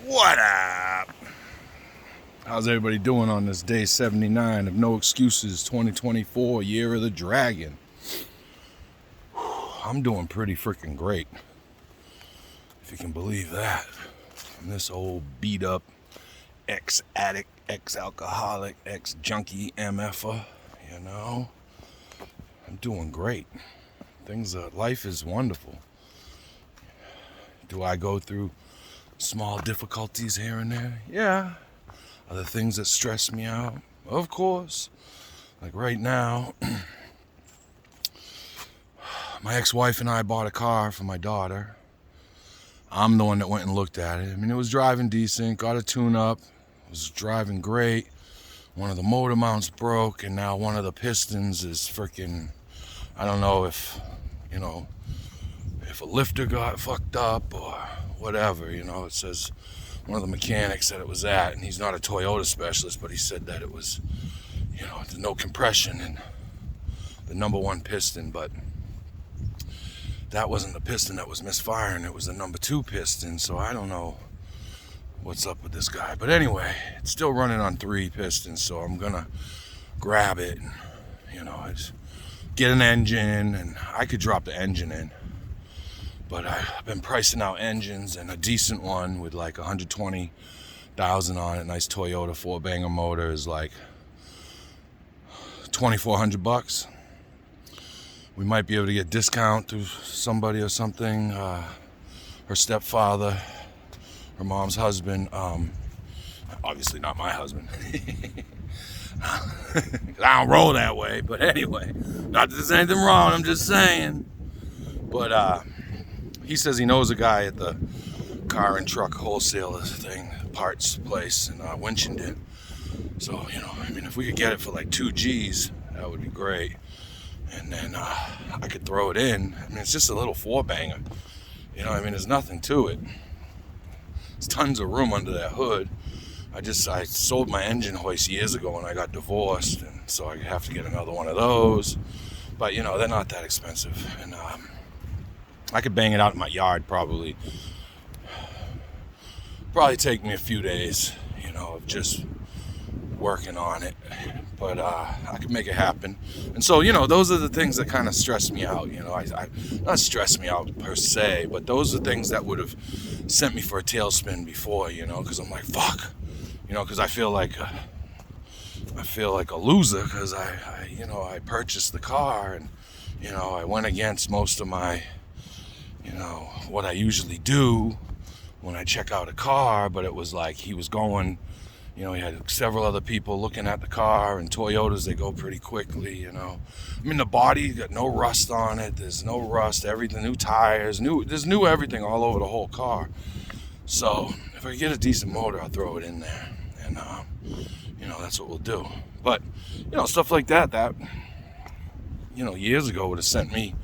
What up? How's everybody doing on this day 79 of No Excuses 2024 Year of the Dragon? I'm doing pretty freaking great, if you can believe that. I'm this old beat up ex-addict, ex-alcoholic, ex-junkie MFer, you know. I'm doing great. Life is wonderful. Do I go through small difficulties here and there? Yeah. Are there things that stress me out? Of course. Like right now, my ex-wife and I bought a car for my daughter. I'm the one that went and looked at it. I mean, it was driving decent, got a tune-up, was driving great. One of the motor mounts broke, and now one of the pistons is freaking, I don't know if a lifter got fucked up or whatever, it says one of the mechanics said it was that, and he's not a Toyota specialist, but he said that it was, no compression in the number one piston, but that wasn't the piston that was misfiring, it was the number two piston, so I don't know what's up with this guy. But anyway, it's still running on 3 pistons, so I'm gonna grab it and, just get an engine, and I could drop the engine in. But I've been pricing out engines, and a decent one with like 120,000 on it, nice Toyota 4-banger motor, is like $2,400. We might be able to get a discount through somebody or something. Her stepfather, her mom's husband, obviously not my husband. I don't roll that way, but anyway, not that there's anything wrong, I'm just saying. But he says he knows a guy at the car and truck wholesaler thing, parts place in Winchendon. So, if we could get it for like 2 G's, that would be great. And then I could throw it in. I mean, it's just a little 4-banger. There's nothing to it. There's tons of room under that hood. I sold my engine hoist years ago when I got divorced, and so I have to get another one of those. But, they're not that expensive. And I could bang it out in my yard probably take me a few days, of just working on it. But I could make it happen. And so, those are the things that kind of stress me out. I not stress me out per se, but those are things that would have sent me for a tailspin before, because I'm like, fuck, because I feel like a loser because I purchased the car, and, I went against most of my, what I usually do when I check out a car, but it was like he was going, he had several other people looking at the car, and Toyotas, they go pretty quickly, I mean, the body got no rust on it, there's no rust, everything, new tires, there's new everything all over the whole car. So if I get a decent motor, I'll throw it in there, and that's what we'll do. But stuff like that years ago would have sent me,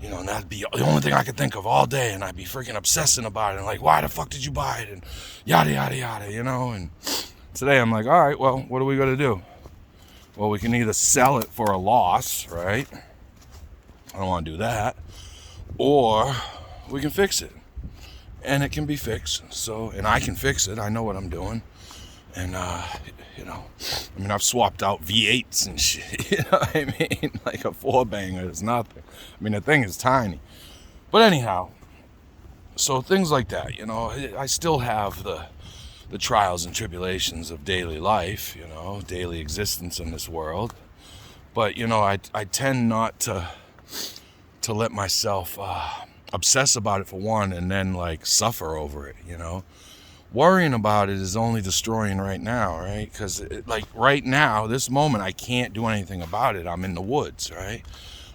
and that'd be the only thing I could think of all day, and I'd be freaking obsessing about it, and like, why the fuck did you buy it, and yada yada yada, and today I'm like, all right, well, what are we gonna do? Well, we can either sell it for a loss, right? I don't want to do that, or we can fix it, and it can be fixed. So, and I can fix it. I know what I'm doing, and I've swapped out V8s and shit. You know what I mean? Like a 4-banger is nothing. I mean, the thing is tiny. But anyhow, so things like that. I still have the trials and tribulations of daily life. Daily existence in this world. But I tend not to let myself obsess about it for one, and then like suffer over it. Worrying about it is only destroying right now, right? Because like right now, this moment, I can't do anything about it. I'm in the woods, right?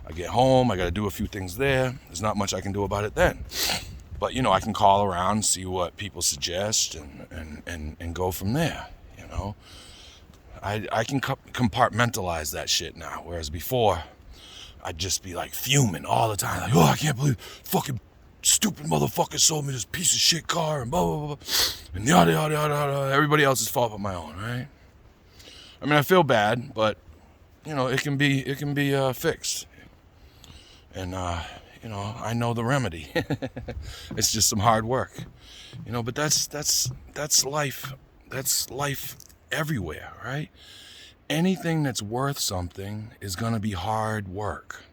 I get home, I got to do a few things there. There's not much I can do about it then. But I can call around, see what people suggest, and go from there. I can compartmentalize that shit now, whereas before I'd just be like fuming all the time, like, oh, I can't believe fucking stupid motherfucker sold me this piece of shit car, and blah blah blah, and yada yada yada. Everybody else's fault but my own, right? I mean, I feel bad, but it can be fixed, and I know the remedy. It's just some hard work, but that's life. That's life everywhere, right? Anything that's worth something is going to be hard work.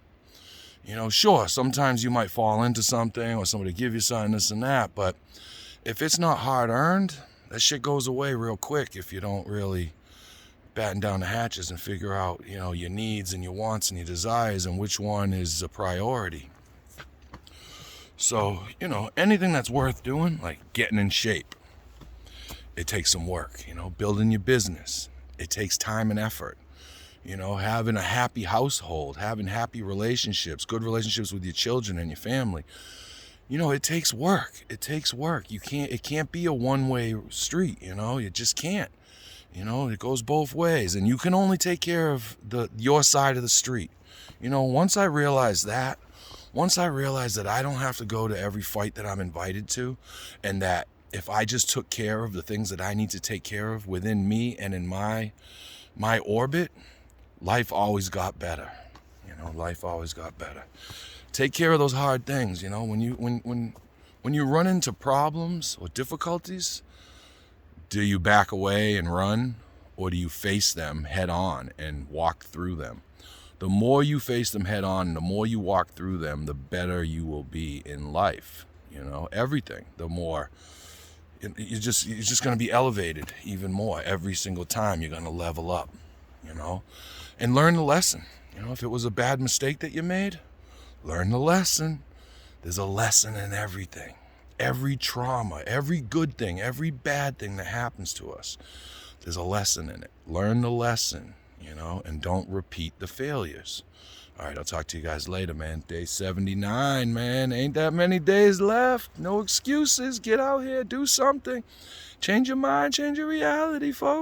Sure, sometimes you might fall into something or somebody give you something, this and that, but if it's not hard earned, that shit goes away real quick if you don't really batten down the hatches and figure out, your needs and your wants and your desires and which one is a priority. So, anything that's worth doing, like getting in shape, it takes some work. Building your business, it takes time and effort. Having a happy household, having happy relationships, good relationships with your children and your family. It takes work. It takes work. It can't be a one-way street, you just can't. It goes both ways, and you can only take care of your side of the street. Once I realized that I don't have to go to every fight that I'm invited to, and that if I just took care of the things that I need to take care of within me and in my orbit, life always got better. Life always got better. Take care of those hard things. When you run into problems or difficulties, do you back away and run, or do you face them head on and walk through them? The more you face them head on, the more you walk through them, the better you will be in life. Everything. The more you're just going to be elevated even more every single time. You're going to level up, and learn the lesson. If it was a bad mistake that you made, learn the lesson. There's a lesson in everything. Every trauma, every good thing, every bad thing that happens to us, there's a lesson in it. Learn the lesson, and don't repeat the failures. All right, I'll talk to you guys later, man. Day 79, man. Ain't that many days left. No excuses. Get out here, do something. Change your mind, change your reality, folks.